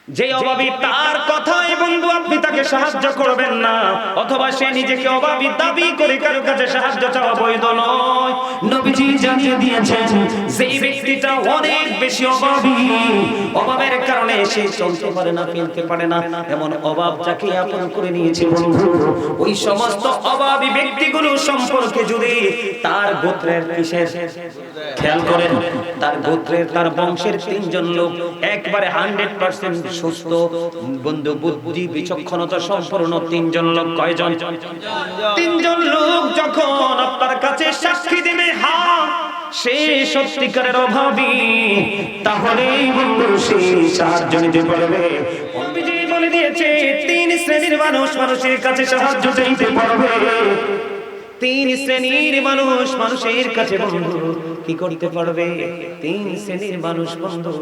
যে অভাবী তার কথায় বন্ধু আপনি তাকে সাহায্য করবেন না, অথবা সে নিজেকে অভাবী দাবি করে কারো কাছে সাহায্য চাওয়া বৈধ নয়। নবীজি জানিয়ে দিয়েছেন যে ব্যক্তিটা অনেক বেশি অভাবী, অভাবের কারণে সে চলতে পারে না, ফেলতে পারে না, এমন অভাব যাকে আপন করে নিয়েছে বন্ধু, ওই সমস্ত অভাবী ব্যক্তিগুলো সম্পর্কে যদি তার গোত্রের কিসের খেয়াল করেন, তার গোত্রের তার বংশের তিনজন লোক একবারে 100% সুস্থ বন্ধু, বুদ্ধি বিচক্ষণতা সম্পন্ন তিনজন লোক, কয়জন? তিনজন লোক যখন আপনার কাছে সাক্ষী দিবে হ্যাঁ সে সত্যিকারের অভাবী, তাহলে বন্ধু সে সাহায্য নিতে পারবে। নবীজি বলে দিয়েছে তিন শ্রেণীর মানুষ মানুষের কাছে সাহায্য চাইতে পারবে। তিন শ্রেণীর মানুষ মানুষের কাছে বন্ধু কি করতে পারবে? তিন শ্রেণীর মানুষ বন্ধু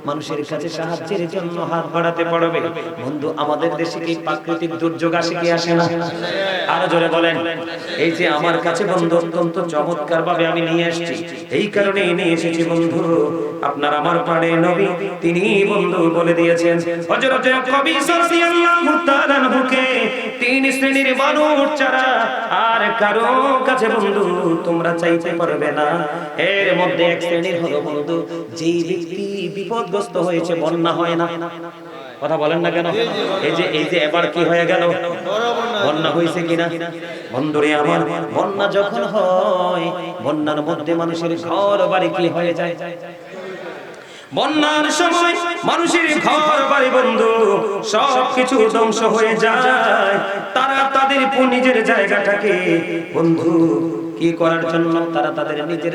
মানুষের কাছে সাহায্যের জন্য হাত বাড়াতে পারবে। বন্ধু আমাদের দেশে কি প্রাকৃতিক দুর্যোগ আসে কি আসে না? আরো জোরে বলেন। এই যে আমার কাছে বন্ধু অত্যন্ত চমৎকার ভাবে আমি নিয়ে এসেছি, এই কারণে নিয়ে এসেছি বন্ধু, আপনার আমার পাড়ে নবী তিনি বন্ধু বলে দিয়েছেন হযরত কবি রাদিয়াল্লাহু তাআলা আনহুকে তিন শ্রেণীর মানুষ ছাড়া আর কারো কাছে বন্ধু তোমরা চাইতে পারবে না। এর মধ্যে এক শ্রেণীর হলো বন্ধু যে ব্যক্তি বিপদগ্রস্ত হয়েছে, বন্যা হয় না, কথা বলেন না কেন? এই যে এবার কি হয়ে গেল, বন্যা হয়েছে কিনা বন্ধুরে আমার? বন্যা যখন হয় বন্যার মধ্যে মানুষের ঘর বাড়ি কি হয়ে যায়? বন্যার সময় মানুষের ঘর বাড়ি বন্ধু সবকিছু ধ্বংস হয়ে যায়। তারা তাদের নিজের জায়গাটাকে বন্ধু কি করার জন্য তারা তাদের নিজের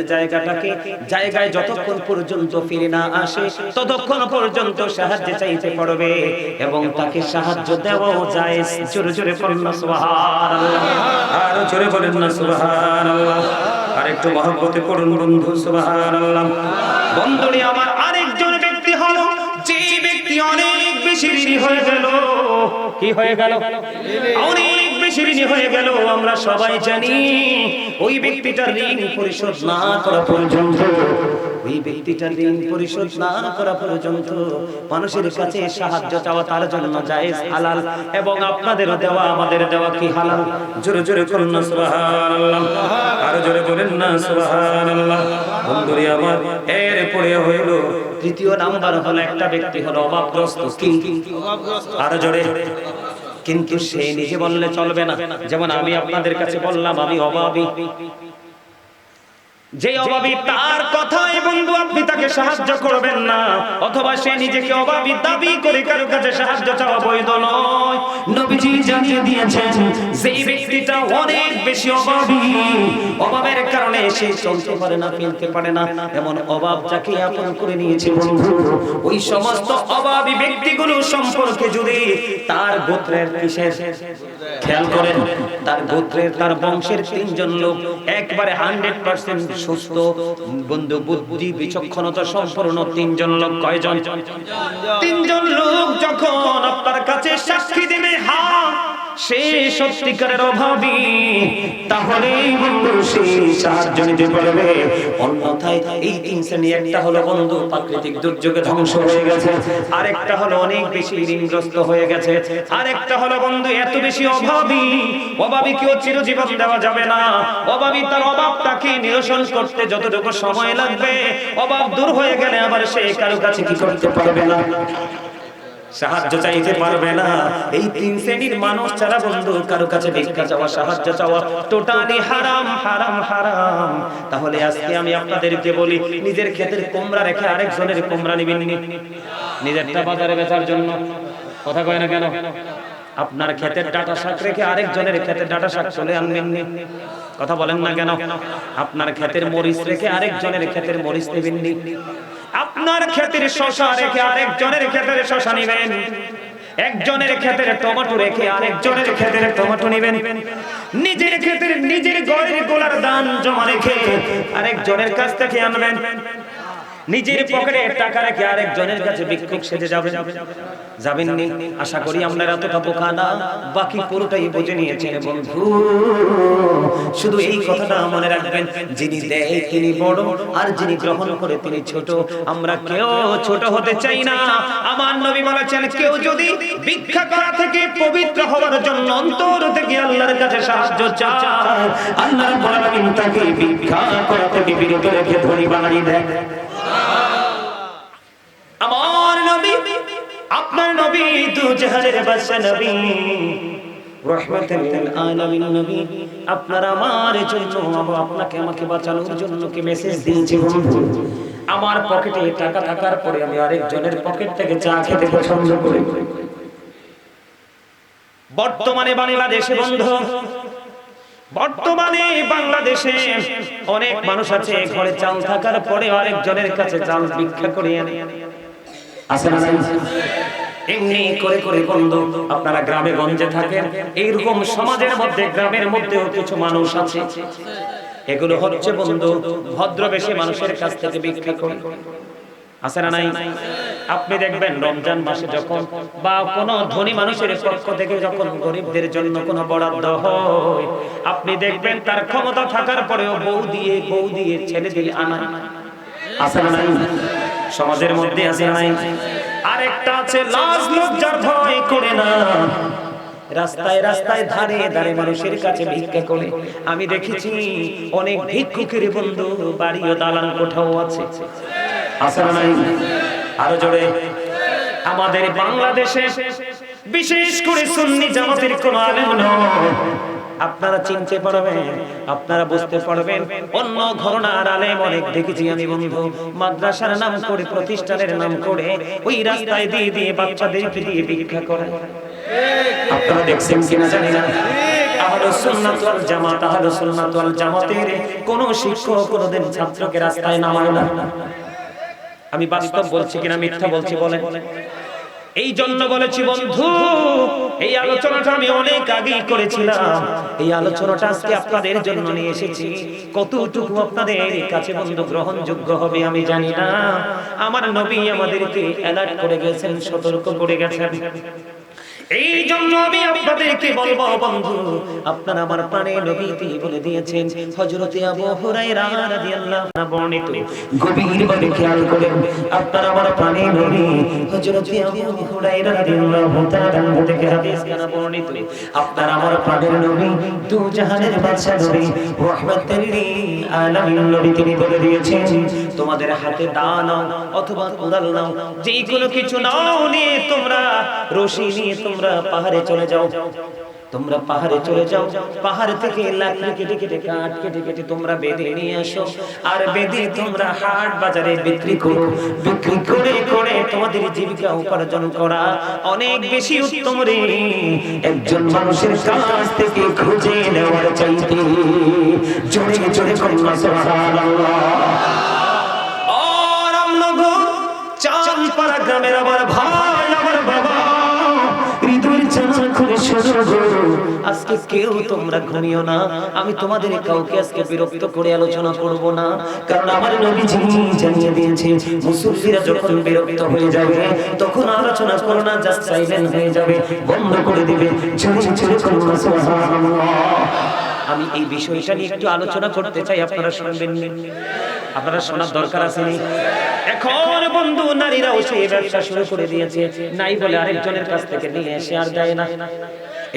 জায়গায় যতক্ষণ পর্যন্ত ফিরে না আসে ততক্ষণ পর্যন্ত সাহায্য চাইতে পারবে এবং তাকে সাহায্য দেওয়াও যায়। জোরে জোরে বলেন না সুবহানাল্লাহ, আর জোরে বলেন না সুবহানাল্লাহ, আর একটু মহব্বতে পড়ুন বন্ধু সুবহানাল্লাহ। বন্ধুরে আমার আরেকজন ব্যক্তি হলো যে ব্যক্তি অনেক বেশি ঋণী হয়ে গেল। কি হয়ে গেল? অনেক বেশি ঋণী হয়ে গেল। আমরা সবাই জানি ওই ব্যক্তিটার ঋণ পরিশোধ না করা পর্যন্ত, ওই ব্যক্তিটার ঋণ পরিশোধ না করা পর্যন্ত মানুষের কাছে সাহায্য চাওয়া তার জন্য জায়েজ, হালাল, এবং আপনাদেরও দেওয়া আমাদের দেওয়া কি হালাল? জোরে জোরে বলুন না সুবহানাল্লাহ, আর জোরে বলেন না সুবহানাল্লাহ। বন্ধুরে আমার এরপরে হইল তৃতীয় নাম্বার হলো একটা ব্যক্তি হলো অভাবগ্রস্ত। কি আর জোরে? কিন্তু সে নিজে বললে চলবে না। যেমন আমি আপনাদের কাছে বললাম আমি অভাবী, যে অভাবী তার কথায় বন্ধু আপনি তাকে সাহায্য করবেন না, অথবা সে নিজেকে অভাবী দাবি করে কারো কাছে সাহায্য চাওয়া বৈধ নয়। নবীজি জানিয়ে দিয়েছেন যে ব্যক্তিটা অনেক বেশি অভাবী, অভাবের কারণে সে চলতে পারে না, ফেলতে পারে না, এমন অভাব যাকে আপন করে নিয়েছে বন্ধু, ওই সমস্ত অভাবী ব্যক্তিগুলো সম্পর্কে যদি তার গোত্রের কিসের খেয়াল করেন, তার গোত্রের তার বংশের তিনজন লোক একবারে 100% সুস্থ বন্ধু, বুদ্ধি বিচক্ষণতা সম্পন্ন তিনজন লোক, কয়জন? তিনজন লোক যখন আপনার কাছে সাক্ষী দিবে হ্যাঁ সে সত্যিকারের অভাবী, তাহলে বন্ধু সে সাহায্য নিতে পারবে। অন্যথায় এই তিন শ্রেণী, একটা হলো বন্ধু প্রাকৃতিক দুর্যোগে ধ্বংস হয়ে গেছে, আরেকটা হলো অনেক বেশি ঋণগ্রস্ত হয়ে গেছে, আরেকটা হলো বন্ধু এত বেশি অভাবী, অভাবীকেও চিরজীবন দেওয়া যাবে না। অভাবী তার অভাবটাকে নিরসন করতে যতটুকু সময় লাগবে, অভাব দূর হয়ে গেলে আবার সে কারো কাছে কি করতে পারবে না, সাহায্য চাইতে পারবে না। এই তিন শ্রেণীর মানুষ ছাড়া বন্ধু কারো কাছে ভিক্ষা চাওয়া, সাহায্য চাওয়া টোটালি হারাম, হারাম, হারাম। তাহলে আজকে আমি আপনাদেরকে বলি, নিজের ক্ষেতের কুমড়া রেখে আরেকজনের কুমড়া নিবেন নি? নিজেরটা বাজারে বেচার জন্য, কথা কয় না কেন? আপনার ক্ষেতের ডাটা শাক রেখে আরেকজনের ক্ষেতের ডাটা শাক চলে আনবেন নি? কথা বলেন না কেন? আপনার ক্ষেতের মরিচ রেখে আরেকজনের ক্ষেতের মরিচ নেবেন নি? আপনার ক্ষেতের শশা রেখে আরেকজনের ক্ষেতের শশা নেবেন? একজনের ক্ষেতের টমেটো রেখে আরেকজনের ক্ষেতের টমেটো নেবেন? নিজের ক্ষেতের নিজের ঘরের গোলার দান জমা রেখে আরেকজনের কাছ থেকে আনবেন? নিজের পকেটে টাকা রেখে আরেকজনের কাছে ভিক্ষুক সেজে যাবেন? যাবেন নি? আশা করি আপনারা এতটা বোকা না, বাকি পুরোটাই বুঝে নিয়েছেন বন্ধু। শুধু এই কথাটা মনে রাখবেন, যিনি দেয় তিনি বড়, আর যিনি গ্রহণ করে তিনি ছোট। আমরা কেউ ছোট হতে চাই না। আমার নবী বলেছেন, কেউ যদি ভিক্ষা করা থেকে পবিত্র হওয়ার জন্য অন্তর থেকে আল্লাহর কাছে সাহায্য চায়, আল্লাহ রাব্বুল আলামিন তাকে ভিক্ষা করা থেকে বিরত রেখে ধনী বানিয়ে দেয়। আমার নবী, আপনার নবী, দুজাহানের বাদশা নবী, রাহমাতুল লিল আলামিন নবী, আপনার আমার জন্য, আপনাকে আমাকে বাঁচানোর জন্য কি মেসেজ দিয়েছি বন্ধু? আমার পকেটে টাকা থাকার পরে আমি আরেকজনের পকেট থেকে চা খেতে পছন্দ করি। বর্তমানে বাংলাদেশে বন্ধু, বর্তমানে বাংলাদেশে অনেক মানুষ আছে ঘরে চাল থাকার পরে আরেকজনের কাছে চাল ভিক্ষা করে আনে। আছে না নাই? এমনি করে করে বন্ধু, আপনারা গ্রামে গঞ্জে থাকেন, এইরকম সমাজের মধ্যে গ্রামের মধ্যেও কিছু মানুষ আছে, এগুলো হচ্ছে বন্ধু ভদ্রবেশী মানুষের কাছ থেকে ভিক্ষা করে। আছে না নাই? আপনি দেখবেন রমজান মাসে যখন বা কোন ধনী মানুষের পক্ষ থেকে যখন গরিবদের জন্য কোনো বরাদ্দ হয়, আপনি দেখবেন তার ক্ষমতা থাকার পরেও বউ দিয়ে ছেলে দিয়ে আনায়। আছে না নাই? সমাজের মধ্যে আছে না নাই? আরেকটা আছে লাজ লজ্জার ভয় করে না, রাস্তায় রাস্তায় ধারে ধারে মানুষের কাছে ভিক্ষা করে। আমি দেখেছি অনেক ভিক্ষুকের বন্ধু বাড়ি ও দালান কোঠাও আছে। আছে না নাই? আরো জোরে। আমাদের বাংলাদেশে বিশেষ করে সুন্নি জামাতের কোন আলেম নয়, আপনারা চিনতে পারবেন, আপনারা বুঝতে পারবেন। অন্য ঘরানার আলেম অনেক দেখেছি আমি বন্ধু, মাদ্রাসার নাম করে, প্রতিষ্ঠানের নাম করে ওই রাস্তায় দিয়ে দিয়ে বাচ্চাদেরকে দিয়ে ভিক্ষা করে। আপনারা দেখছেন কিনা জানি না। আহলুস সুন্নাত ওয়াল জামাত, আহলুস সুন্নাত ওয়াল জামাতের কোন শিক্ষক কোনদিন ছাত্রকে রাস্তায় নামায় না। আমি বাস্তব বলছি কিনা মিথ্যা বলছি বলেন? এই জন্য বলেছি বন্ধু, এই আলোচনাটা আমি অনেক আগেই করেছিলাম। এই আলোচনাটা আজকে আপনাদের জন্য নিয়ে এসেছি। কতটুকু আপনাদের কাছে বন্ধু গ্রহণযোগ্য হবে আমি জানি না। আমার নবী আমাদেরকে অ্যালার্ট করে গেছেন, সতর্ক করে গেছেন। এই জন্য আমি আপনাদেরকে বলবো বন্ধু, আপনারা আমার প্রাণের নবী তিনি বলে দিয়েছেন, হযরতে আবু হুরায়রা রাদিয়াল্লাহু আনহু বর্ণিত, গভীরভাবে খেয়াল করেন, আপনারা আমার প্রাণের নবী হযরতে আবু হুরায়রা রাদিয়াল্লাহু তাআলা থেকে হাদিস কানা বর্ণিত, আপনারা আমার প্রাণের নবী দুজাহানের বাদশা নবী রাহমাতুল লিল আলামিন নবী তিনি বলে দিয়েছেন, তোমাদের হাতে দা নাও অথবা কোদাল নাও, যেই কোনো কিছু নাও নিয়ে তোমরা রশি নিয়ে তোমরা পাহাড়ে চলে যাও। তোমরা পাহাড়ে চলে যাও, পাহাড় থেকে লাকড়ি কেটে কেটে কাঠ কেটে কেটে তোমরা বেঁধে নিয়ে আসো, আর বেঁধে তোমরা হাট বাজারে বিক্রি করো। বিক্রি করে করে তোমাদের জীবিকা উপার্জন করা অনেক বেশি উত্তম রে একজন মানুষের কাছ থেকে খুঁজে নেওয়ার চাইতে। জোরে জোরে কন্যা সুবহানাল্লাহ। আর আমনগো চাঁদপাড়া গ্রামের আমার ভাই, আমার বাবা, আজকে কেউ তোমরা ঘুমিও না। আমি তোমাদের কাউকে আজকে বিরক্ত করে আলোচনা করব না, কারণ আমার নবীজি জানিয়ে দিয়েছে মুসল্লিরা যখন বিরক্ত হয়ে যাবে তখন আলোচনা করো না, জাস্ট সাইলেন্ট হয়ে যাবে, বন্ধ করে দিবে। জোরে জোরে কন্যা সুবহানাল্লাহ। আমি এই বিষয়টা নিয়ে একটু আলোচনা করতে চাই, আপনারা শুনবেন? আপনারা শোনার দরকার আছে। এখন বন্ধু নারীরাও সেই ব্যবসা শুরু করে দিয়েছে, নাই বলে আরেকজনের কাছ থেকে নিয়ে এসে আর দেয় না।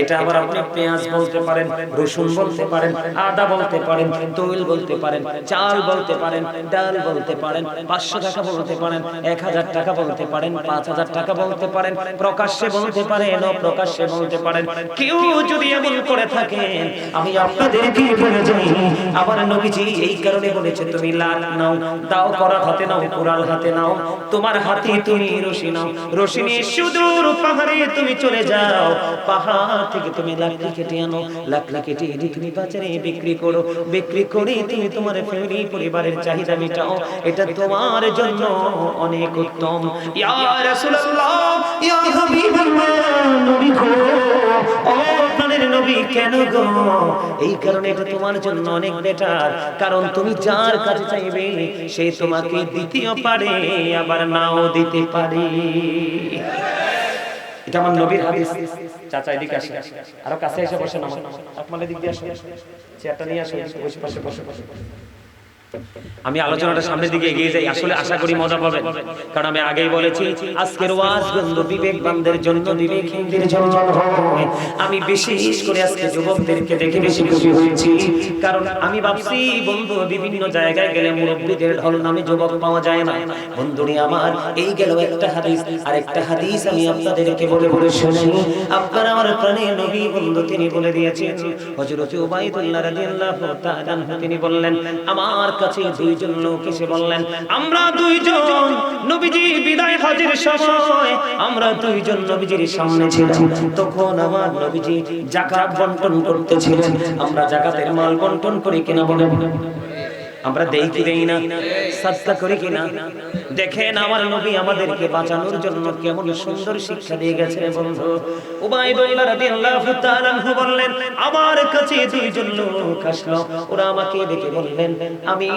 এটা আবার আপনি পেঁয়াজ বলতে পারেন, রসুন বলতে পারেন, আদা বলতে পারেন, তৈল বলতে পারেন, চাল বলতে পারেন, ডাল বলতে পারেন, 500 টাকা বলতে পারেন, 1000 টাকা বলতে পারেন, 5000 টাকা বলতে পারেন, প্রকাশ্যে বলতে পারেন, অপ্রকাশ্যে বলতে পারেন। কেউ যদি এমন করে থাকেন, আমি আপনাদেরকে বলে যাই, আমার নবীজি এই কারণে বলেছে, তুমি লাল নাও, দাও করা হাতে নাও, কুড়াল হাতে নাও, তোমার হাতে তুমি রশি নাও, রশি নিয়ে সুদূর পাহাড়ে তুমি চলে যাও, পাহাড় থেকে তুমি লাকড়ি কেটে আনো, লাকড়ি কেটে এনে তুমি বাজারে বিক্রি করো, বিক্রি করে তুমি তোমার ফ্যামিলি পরিবারের চাহিদা মেটাও। এটা তোমার জন্য অনেক উত্তম। ইয়া রাসূলুল্লাহ, ইয়া হাবিবাল্লাহ, নবী গো, ও প্রাণের নবী নবী কেন গো? এই কারণে এটা তোমার জন্য অনেক বেটার, কারণ তুমি যার কাছে চাইবে সে তোমাকে দিতেও পারে আবার নাও দিতে পারে। এটা আমার নবীর হাদিস। চাচা এদিকে আসেন, আরো কাছে এসে বসেন, আপনাদের দিক দিয়ে আসেন, চেয়ারটা নিয়ে আসেন, বসে পাশে বসে বসে। আমি আলোচনাটা সামনের দিকে এগিয়ে যাই, আসলে আশা করি মজা পাবেন, কারণ আমি আগেই বলেছি আজকের ওয়াজ বন্ধু বিবেকবানদের জন্য, বিবেকহীনদের জন্য। আমি বিশেষ করে আজকে যুবকদেরকে দেখে বেশি খুশি হয়েছি, কারণ আমি ভাবছি বন্ধু বিভিন্ন জায়গায় গেলে মুরব্বীদের ঢল নামে যুবক পাওয়া যায় না। বন্ধুরে আমার, এই গেল একটা হাদিস, আর একটা হাদিস আমি আপনাদেরকে বলে বলে শোনাই। আপনারা আমার প্রাণের নবী বন্ধু তিনি বলে দিয়েছেন, হযরত উবাইদুল্লাহ রাদিয়াল্লাহু তাআলা তিনি বললেন, আমার কাছে দুইজন লোক এসে বললেন, আমরা দুইজন নবীজি বিদায় হজের সময় আমরা দুইজন নবীজির সামনে ছিলাম, তখন আমার নবীজি যাকাত বন্টন করতেছিলেন। আমরা যাকাতের মাল বন্টন করি কিনা বলেন? আমরা দেই কি দেই না? সাদকা করি কিনা? দেখেন আমার নবী আমাদেরকে বাঁচানোর জন্য কেমন সুন্দর শিক্ষা দিয়ে গেছেন বন্ধু। উবাইদুল্লাহ রাদিয়াল্লাহু তাআলা বললেন, আমার কাছে দুইজন লোক আসলো, ওরা আমাকে ডেকে বললেন, আমি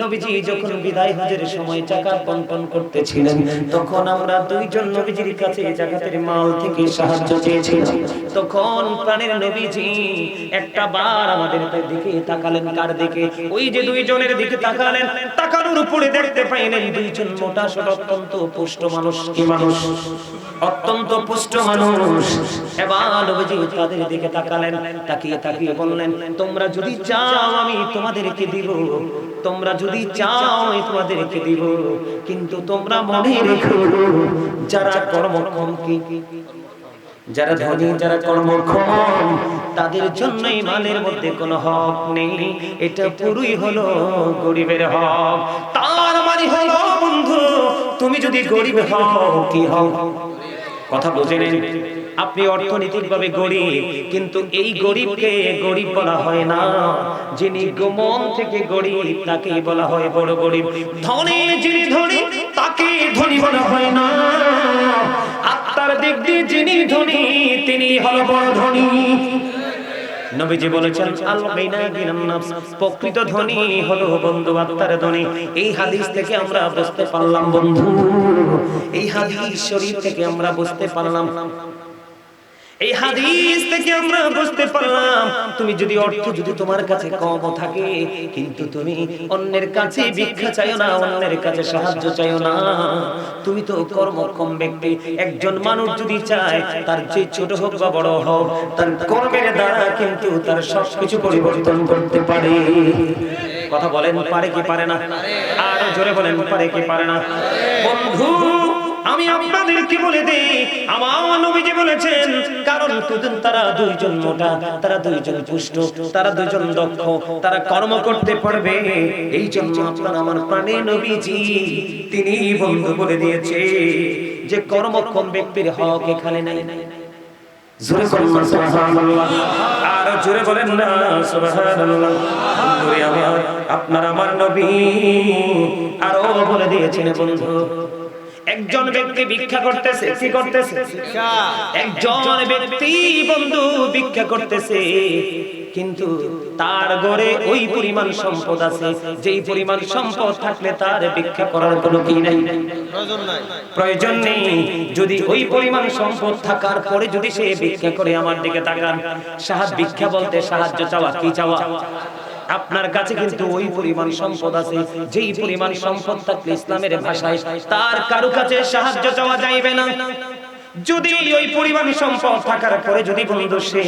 নবীজি যখন বিদায় হজের সময় যাকাত বন্টন করতেছিলেন, তখন আমরা দুইজন নবীজির কাছে যাকাতের মাল থেকে সাহায্য চেয়েছিলাম। তখন প্রাণের নবীজি একটা বার আমাদের দিকে তাকালেন। কার দিকে? ওই যে দুইজনের দিকে তাকালেন। তাকানোর উপরে দেখতে পাইলেন দুইজন মোটা সোটা অত্যন্ত পুষ্ট মানুষ। কি মানুষ? অত্যন্ত পুষ্ট মানুষ। এবার নবীজি তাদের দিকে তাকালেন, তাকিয়ে তাকিয়ে বললেন, তোমরা যদি চাও আমি তোমাদেরকে দিব, তোমরা যদি চাও আমি তোমাদেরকে দিব, কিন্তু তোমরা মনে রেখো যারা কর্মক্ষম, কি যারা ধনী, যারা কর্মক্ষম, তাদের জন্যই মালের মধ্যে কোনো হক নেই, এটা পুরোই হলো গরিবের হক। তার মানে হলো বন্ধু, তুমি যদি গরিব হও, কি হও? কথা বুঝে নেন, আপনি অর্থনৈতিকভাবে গরিব, কিন্তু এই গরিবকে গরিব বলা হয় না, যিনি মন থেকে গরিব তাকে বলা হয় বড় গরিব। ধনী যিনি ধনী তাকে ধনী বলা হয় না, আত্মার দিক দিয়ে যিনি ধনী তিনি হল বড় ধনী। নবীজি বলেছেন, আল গাইনা গিনান নাফস, প্রকৃত ধনী হলো বন্ধু আত্মার ধনী। এই হাদিস থেকে আমরা বুঝতে পারলাম বন্ধু, এই হাদিস শরীফ থেকে আমরা বুঝতে পারলাম, এই হাদিস থেকে আমরা বুঝতে পারলাম, তুমি যদি অর্থ যদি তোমার কাছে কম থাকে, কিন্তু তুমি অন্যের কাছে ভিক্ষা চাইও না, অন্যের কাছে সাহায্য চাইও না, তুমি তো কর্মক্ষম ব্যক্তি। একজন মানুষ যদি চায়, তার যে ছোট হোক বা বড় হোক, তার কর্মের দ্বারা কিন্তু তার সবকিছু পরিবর্তন করতে পারে। কথা বলেন, পারে কি পারে না? আর জোরে বলেন, পারে কি পারে না? বন্ধু আমি আপনাদেরকে বলে দেই, আমার নবীজি বলেছেন, কারণ তারা দুইজন মোটা, তারা দুইজন পুষ্ট, তারা দুইজন দক্ষ, তারা কর্ম করতে পারবে। এই জন্য আপনার আমার প্রাণের নবীজি তিনি বন্ধু বলে দিয়েছে যে কর্মক্ষম ব্যক্তির হক এখানে নাই। জোরে বলেন না সুবহানাল্লাহ, আর জোরে বলেন না সুবহানাল্লাহ। আমি আপনার আমার নবী আরো বলে দিয়েছেন বন্ধু, একজন ব্যক্তি ভিক্ষা করতেছে, কি করতেছে? একজন ব্যক্তি বন্ধু ভিক্ষা করতেছে, কিন্তু তার ঘরে ওই পরিমাণ সম্পদ আছে, যেই পরিমাণ সম্পদ থাকলে তার ভিক্ষা করার কোনো কি নাই, প্রয়োজন নেই। যদি ওই পরিমাণ সম্পদ থাকার পরে যদি সে ভিক্ষা করে, আমার দিকে তাকান, সাহায্য, ভিক্ষা বলতে সাহায্য চাওয়া, কি চাওয়া? আপনার কাছে কিন্তু ওই পরিমাণ সম্পদ আছে, যেই পরিমাণ সম্পদ থাকলে ইসলামের ভাষায় তার কারো কাছে সাহায্য চাওয়া যাইবে না। যদি ওই পরিমাণ সম্পদ থাকার পরে যদি বন্ধু সে,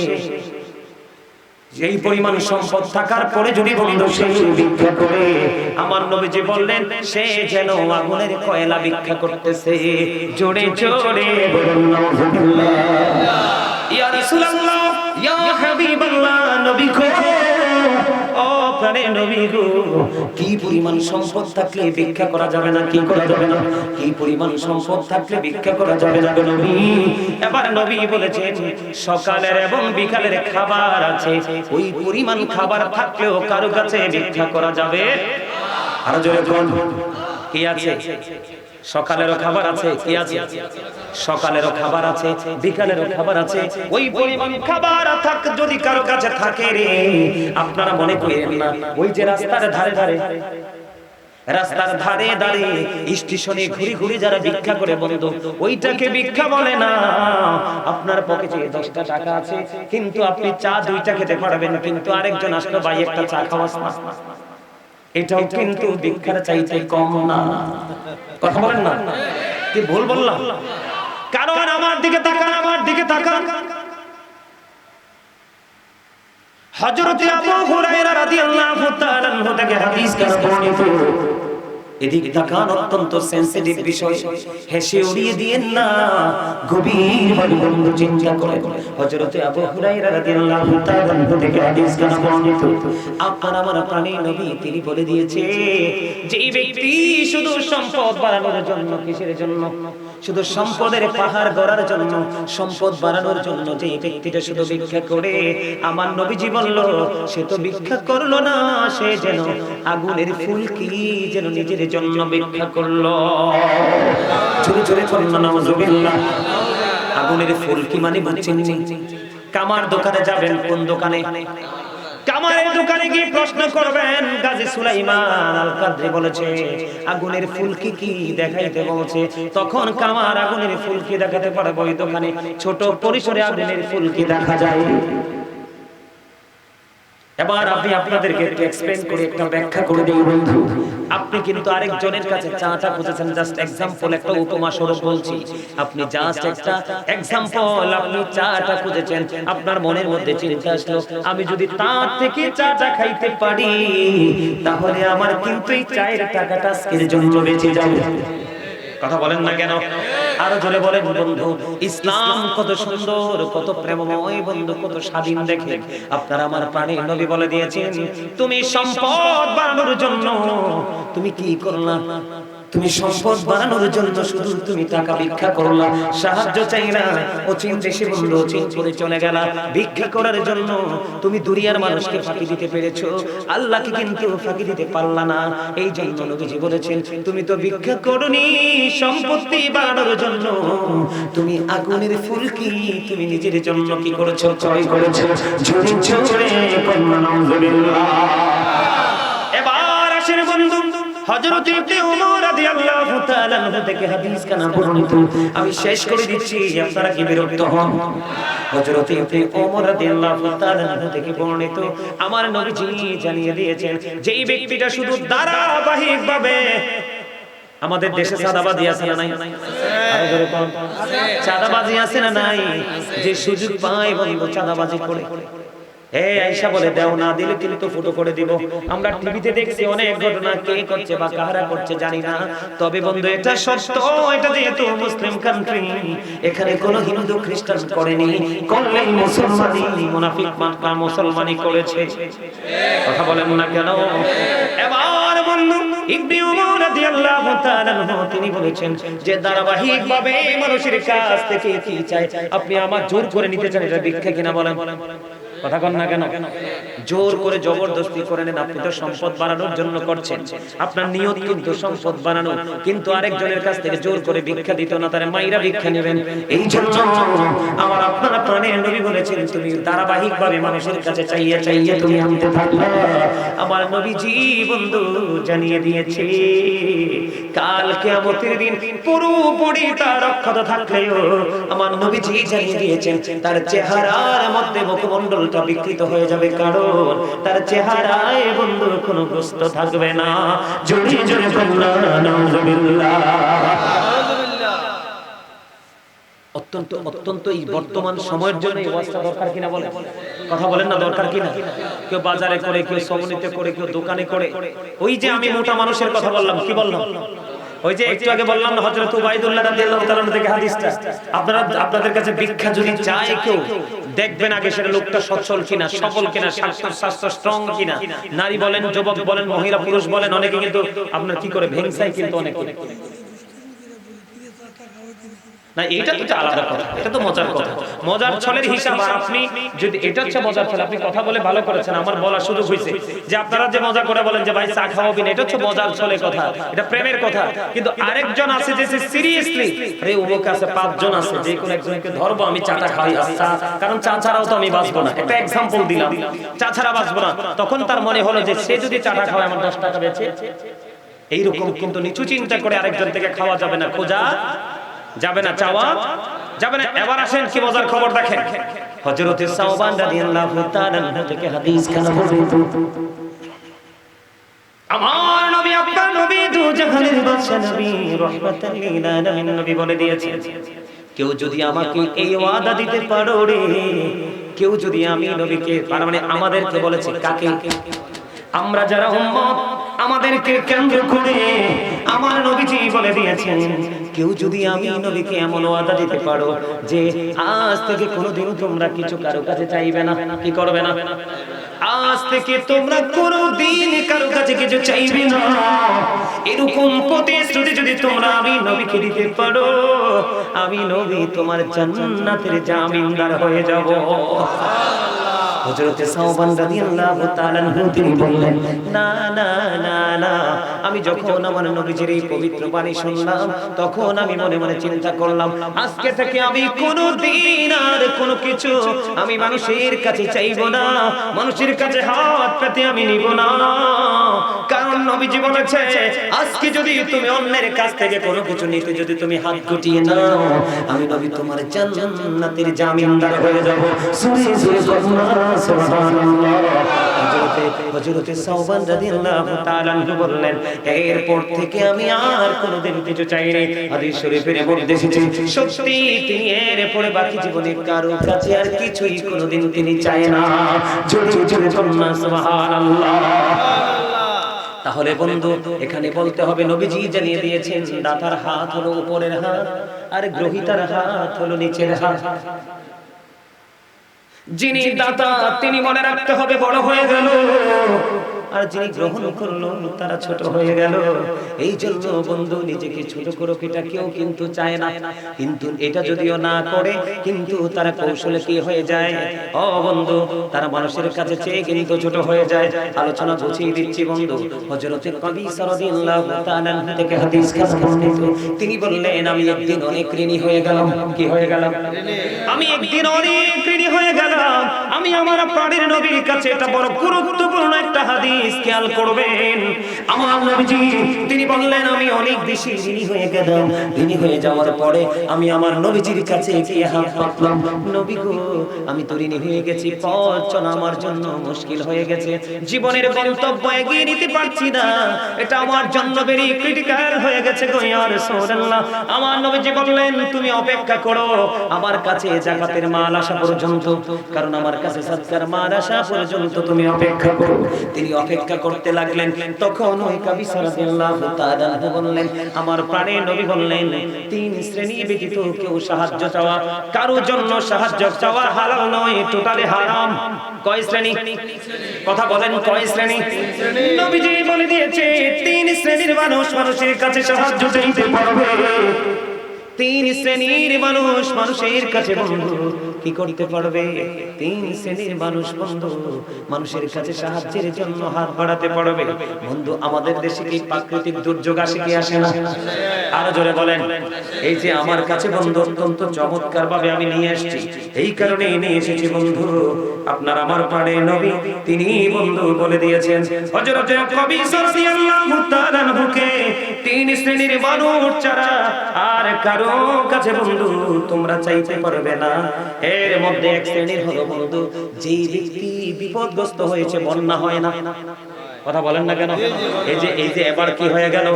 যেই পরিমাণ সম্পদ থাকার পরে যদি বন্ধু সে ভিক্ষা করে, আমার নবীজি বললেন সে যেন আগুনের কয়লা ভিক্ষা করতেছে। জোরে জোরে বলুন নাউযুবিল্লাহ। ইয়া রাসূলুল্লাহ, ইয়া হাবিবাল্লাহ, নবী গো, ও প্রাণের নবী গো, কি পরিমাণ সম্পদ থাকলে ভিক্ষা করা যাবে না? কি করা যাবে না? কি পরিমাণ সম্পদ থাকলে ভিক্ষা করা যাবে না নবী? এবার নবী বলেছেন, সকালের এবং বিকালের খাবার আছে, ওই পরিমাণ খাবার থাকলেও কারো কাছে ভিক্ষা করা যাবে। আরো জোরে বলুন, কি আছে? সকালেরও খাবার আছে, কি আছে? সকালেরও খাবার আছে, বিকালেরও খাবার আছে। ওই পরিমাণ খাবার থাক যদি কারো কাছে থাকে রে, আপনারা মনে করেন না ওই যে রাস্তার ধারে ধারে, রাস্তার ধারে ধারে স্টেশনে ঘুরে ঘুরে যারা ভিক্ষা করে বন্ধু, ওইটাকে ভিক্ষা বলে না। আপনার পকেটে 10টা টাকা আছে, কিন্তু আপনি চা 2টা খেতে পারবেন, কিন্তু আরেকজন আসলো ভাই একটা চা খাওয়াস না, এটাও কিন্তু ভিক্ষার চাইতে কম না। কথা বলেন না, কি ভুল বললাম? কারণ আমার দিকে তাকান, আমার দিকে তাকান। হযরত আবু হুরায়রা রাদিয়াল্লাহু তাআলা আনহু থেকে হাদিস কার বর্ণিত। এদিকে তাকান, অত্যন্ত সেনসিটিভ বিষয়, হেসে উড়িয়ে দিয়েন না, গভীরভাবে বন্ধু চিন্তা করেন। হযরত আবু হুরায়রা রাদিয়াল্লাহু তাআলা আনহু থেকে হাদিস কার বর্ণিত। আপনার আমার প্রাণের নবী তিনি বলে দিয়েছে, যে ব্যক্তি শুধু সম্পদ বাড়ানোর জন্য, কিসের জন্য? শুধু সম্পদের পাহাড় গড়ার জন্য, সম্পদ বাড়ানোর জন্য যে ব্যক্তিটা শুধু ভিক্ষা করে, আমার নবীজি বলল সে তো ভিক্ষা করলো না, সে যেন আগুনের ফুলকি যেন নিজের জন্য ভিক্ষা করলো। জোরে জোরে বলুন নাউজুবিল্লাহ। আগুনের ফুলকি মানে বুঝছেন? কামার দোকানে যাবেন, কোন দোকানে? কামারের দোকানে গিয়ে প্রশ্ন করবেন, গাজী সুলাইমান আল কাদরি বলেছে আগুনের ফুলকি কি দেখাইতে বলছে। তখন কামার আগুনের ফুলকি দেখাতে পারবে। ওই দোকানে ছোট পরিসরে আগুনের ফুলকি দেখা যায়। এবার আমি আপনাদেরকে একটু এক্সপ্লেইন করে একটা ব্যাখ্যা করে দেই বন্ধু। আপনি কিন্তু আরেকজনের কাছে চাটা খুঁজেছেন, জাস্ট एग्जांपल, একটা উপমা স্বরূপ বলছি। আপনি জাস্ট একটা एग्जांपल, আপনি চাটা খুঁজেছেন, আপনার মনের মধ্যে চিন্তা আসলো আমি যদি তার থেকে চাটা খাইতে পারি তাহলে আমার কিন্তু এই চায়ের টাকাটা আজকের জন্য বেঁচে যাবে। কথা বলেন না কেন? আরো জোরে বলেন বন্ধু। ইসলাম কত সুন্দর, কত প্রেমময় বন্ধু, কত স্বাধীন। দেখেন আপনারা আমার প্রাণের নবী বলে দিয়েছেন, তুমি সম্পদ বাড়ানোর জন্য তুমি কি করলা? তুমি সম্পদ বাড়ানোর জন্য শুধু তুমি টাকা ভিক্ষা করলা, সাহায্য চাইলা, অচিন দেশে বন্ধু অচিন করে চলে গেলা ভিক্ষা করার জন্য। তুমি দুনিয়ার মানুষকে ফাঁকি দিতে পেরেছো, আল্লাহকে কিন্তু ফাঁকি দিতে পারলা না। এই জন্য নবীজি বলেছেন তুমি তো ভিক্ষা করনি, সম্পত্তি বাড়ানোর জন্য তুমি আগুনের ফুলকি তুমি নিজের জন্য কি করেছো? ক্রয় করেছো। ঝুড়ি ঝুড়ে নাউজুবিল্লাহ। এবার আসেন বন্ধু, হযরত ইবনে ওমর রাদিয়াল্লাহু তাআলা আনহু থেকে হাদিস কানা বর্ণিত। আমি শেষ করে দিচ্ছি, আপনারা কি বিরক্ত হন? হযরত ইবনে ওমর রাদিয়াল্লাহু তাআলা আনহু থেকে বর্ণিত, আমার নবীজি জানিয়ে দিয়েছেন যেই ব্যক্তিটা শুধু ধারাবাহিকভাবে, আমাদের দেশে চাঁদাবাজি আছে না নাই? আরে জোরে বলুন, চাঁদাবাজি আছে না নাই? যে সুযোগ পায় বন্ধু চাঁদাবাজি করে। আয়েশা বলে দাও, না দিলে কিন্তু ফুটো করে দিব। আমরা টিভিতে দেখছি অনেক ঘটনা, কে করছে বা কারা করছে জানি না, তবে বন্ধু এটা সত্য। এটা যেহেতু মুসলিম কান্ট্রি, এখানে কোনো হিন্দু খ্রিস্টান করেনি, করলে মুসলমানি মুনাফিক মার্কা মুসলমানি করেছে। কথা বলেন না কেন? এবার বন্ধু ইবনে ওমর রাদিয়াল্লাহু তাআলা আনহু তিনি বলেছেন যে ধারাবাহিকভাবে মানুষের কাছ থেকে কি চাই, আপনি আমার জোর করে নিতে চান, এটা ভিক্ষা কিনা বলেন? কথা কন না কেন? জোর করে জবরদস্তি করে নেন, আপনি তো সম্পদ বাড়ানোর জন্য করছেন, আপনার নিয়ত কিন্তু সম্পদ বাড়ানো, কিন্তু আরেকজনের কাছ থেকে জোর করে ভিক্ষা দিতে না, তারে মাইরা ভিক্ষা নেবেন। এই জন্য আমার আপনারা প্রাণের নবী বলেছেন তুমি ধারাবাহিকভাবে মানুষের কাছে চাইয়ে চাইয়ে তুমি আনতে থাকবে। আমার নবীজি বন্ধু জানিয়ে দিয়েছে কাল কিয়ামতের দিন পুরোপুরি তার অক্ষত থাকলেও আমার নবীজি জানিয়ে দিয়েছেন তার চেহারার মধ্যে মুখমণ্ডলটা বিকৃত হয়ে যাবে, কারণ তার চেহারায় বন্ধু কোনো গোস্ত থাকবে না। জোরে জোরে বলুন নাউজুবিল্লাহ। অত্যন্ত অত্যন্ত এই বর্তমান সময়ের জন্য এই অবস্থা দরকার কিনা বলেন? কথা বলেন না, দরকার কিনা? কেউ বাজারে করে, কেউ সমনিতে করে, কেউ দোকানে করে। ওই যে আমি মোটা মানুষের কথা বললাম, কি বললাম? ওই যে একটু আগে বললাম না হযরত উবাইদুল্লাহ রাদিয়াল্লাহু তাআলা থেকে হাদিসটা, আপনাদের কাছে ভিক্ষা যদি চায় কেউ, দেখবেন আগে সেটা লোকটা সচ্ছল কিনা, সবল কিনা, স্বাস্থ্য স্ট্রং কিনা। নারী বলেন, যুবক বলেন, মহিলা পুরুষ বলেন, অনেকে কিন্তু আপনার কি করে ভেংসাই কিন্তু অনেকে না, এটা তো আলাদা কথা, এটা তো মজার কথা, মজার ছলের হিসাব। আর আপনি যদি এটা হচ্ছে মজার ছল, আপনি কথা বলে ভালো করেছেন, আমার বলা সুযোগ হয়েছে যে আপনারা যে মজা করে বলেন যে ভাই চা খাওয়াবি না, এটা হচ্ছে মজার ছলের কথা, এটা প্রেমের কথা। কিন্তু আরেকজন আছে যে সিরিয়াসলি, আরে ওর কাছে 5 জন আছে, যে কোন একজনকে ধরবো আমি চাটা খাই, চা, কারণ চা ছাড়াও তো আমি বাঁচবো না, একটা এক্সাম্পল দিলাম, চা ছাড়া বাঁচবো না। তখন তার মনে হলো যে সে যদি চাটা খাওয়ায় আমার 10 টাকা বেঁচে, এইরকম কিন্তু নিচু চিন্তা করে আরেকজন থেকে খাওয়া যাবে না, খোঁজা যাবে না, চাওয়া যাবে না। এবার আসেন কি মজার খবর দেখেন, হযরত সাওবান রাদিয়াল্লাহু তাআলা থেকে হাদিস খানা বলবেন, আমার নবী আপনার নবী দু জাহানের বাদশা নবী রাহমাতাল লিল আলামিন নবী বলে দিয়েছেন, কেউ যদি আমাকে এই ওয়াদা দিতে পারো রে, কেউ যদি আমি নবীকে, মানে আমাদেরকে বলেছে, কাকে? আমরা যারা উম্মত, আমাদেরকে কেন্দ্র করে আমার নবীজি বলে দিয়েছেন, কেউ যদি আমি নবীকে এমন ওয়াদা দিতে পারো যে আজ থেকে কোনোদিন তোমরা কিছু কারো কাছে চাইবে না, কি করবে না, আজ থেকে তোমরা কোনোদিন কারো কাছে কিছু চাইবে না, এরকম প্রতিশ্রুতি যদি তোমরা আমি নবীকে দিতে পারো, আমি নবী তোমার জান্নাতের জামিনদার হয়ে যাব। হযরত সাওবান রাদিয়াল্লাহু তাআলা তিনি বললেন, না না না না, আমি যখন আমার নবীজির এই পবিত্র বাণী শুনলাম, তখন আমি মনে মনে চিন্তা করলাম, আজকে থেকে আমি কোনোদিন আর কোনো কিছু আমি মানুষের কাছে চাইবো না, মানুষের কাছে হাত পেতে আমি নিব না। কারণ নবীজি বলেছে, আজকে যদি তুমি অন্যের কাছ থেকে কোনো কিছু নিতে যদি তুমি হাত গুটিয়ে নাও, আমি নবী তোমার জান্নাতের জামিনদার হয়ে যাব। সুরে সুরে সুবহানাল্লাহ। হযরত সাওবান রাদিয়াল্লাহু তাআলা বললেন, এরপর থেকে আমি আর কোনোদিন কিছু চাইনি। হাদিস শরীফের মধ্যে এসেছে, সত্যি তিনি এরপরে বাকি জীবনে কারো কাছে আর কিছুই কোনোদিন তিনি চায় না। জোরে জোরে বলুন সুবহানাল্লাহ। তাহলে বন্ধু, এখানে বলতে হবে নবীজি জানিয়ে দিয়েছেন, দাতার হাত হলো উপরের হাত, আর গ্রহীতার হাত হলো নিচের হাত। যিনি দাতা তিনি মনে রাখতে হবে বড় হয়ে গেল, আর যিনি গ্রহণ করলো তারা ছোট হয়ে গেল। এই জন্য বন্ধু, নিজেকে ছোট করো, এটা কেউ কিন্তু চায় না, কিন্তু এটা যদিও না করে কিন্তু তারা কৌশলে কি হয়ে যায়, ও বন্ধু, তারা মানুষের কাছে চেয়ে কিন্তু ছোট হয়ে যায়। আলোচনা বুঝিয়ে দিচ্ছি বন্ধু। হযরত কবিসা রাদিয়াল্লাহু তাআলা থেকে হাদিস খানা বর্ণিত, তিনি বললেন, আমি একদিন অনেক ঋণী হয়ে গেলাম। কি হয়ে গেলাম? আমি একদিন অনেক ঋণী হয়ে গেলাম। আমি আমার প্রাণের নবীর কাছে, এটা বড় গুরুত্বপূর্ণ একটা হাদিস, খেয়াল করবেন। আমার নবীজি তিনি বললেন, আমি অনেক বেশি ঋণী হয়ে গেলাম। ঋণী হয়ে যাওয়ার পরে আমি আমার নবীজির কাছে গিয়ে হাত পাতলাম, নবী গো, আমি তো ঋণী হয়ে গেছি, পথ চলা আমার জন্য মুশকিল হয়ে গেছে, জীবনের গন্তব্য এগিয়ে নিতে পারছি না, এটা আমার জন্য ভেরি ক্রিটিক্যাল হয়ে গেছে গো ইয়া রাসূলুল্লাহ। আমার নবীজি বললেন, তুমি অপেক্ষা করো আমার কাছে যাকাতের মাল আসা পর্যন্ত, কারণ আমার কাছে সাদকার মাল আসা পর্যন্ত তুমি অপেক্ষা করো। তিনি অপেক্ষা করতে লাগলেন। তখন ওই কবিসা রাদিয়াল্লাহু তাআলা বললেন, আমার প্রাণের নবী বললেন, 3 শ্রেণী ব্যতীত কেউ সাহায্য চাওয়া, কারোর জন্য সাহায্য চাওয়া হালাল নয়, টোটালি হারাম। কয় শ্রেণী? কথা বলেন, কয় শ্রেণী? নবীজি বলে দিয়েছে, 3 শ্রেণীর মানুষ মানুষের কাছে সাহায্য চাইতে পারবে। 3 শ্রেণীর মানুষ মানুষের কাছে বন্ধু কি করতে পারবে? 3 শ্রেণীর মানুষ বন্ধু মানুষের কাছে সাহায্যের জন্য হাত বাড়াতে পারবে। বন্ধু, আমাদের দেশে কি প্রাকৃতিক দুর্যোগ আসে কি আসে না? আরো জোরে বলেন। এই যে আমার কাছে বন্ধু অত্যন্ত চমৎকার ভাবে আমি নিয়ে এসেছি, এই কারণেই নিয়ে এসেছি বন্ধু, আপনার আমার প্রাণের নবী তিনি বন্ধু বলে দিয়েছেন, হযরত কবিসা রাদিয়াল্লাহু তাআলা হুকে 3 শ্রেণীর মানুষ ছাড়া আর কারো কাছে বন্ধু তোমরা চাইতে পারবে না। এর মধ্যে এক শ্রেণীর হলো বন্ধু, যেই ব্যক্তি বিপদগ্রস্ত হয়েছে, বন্যা হয় না, কথা বলেন না কেন? এই যে এবার কি হয়ে গেল,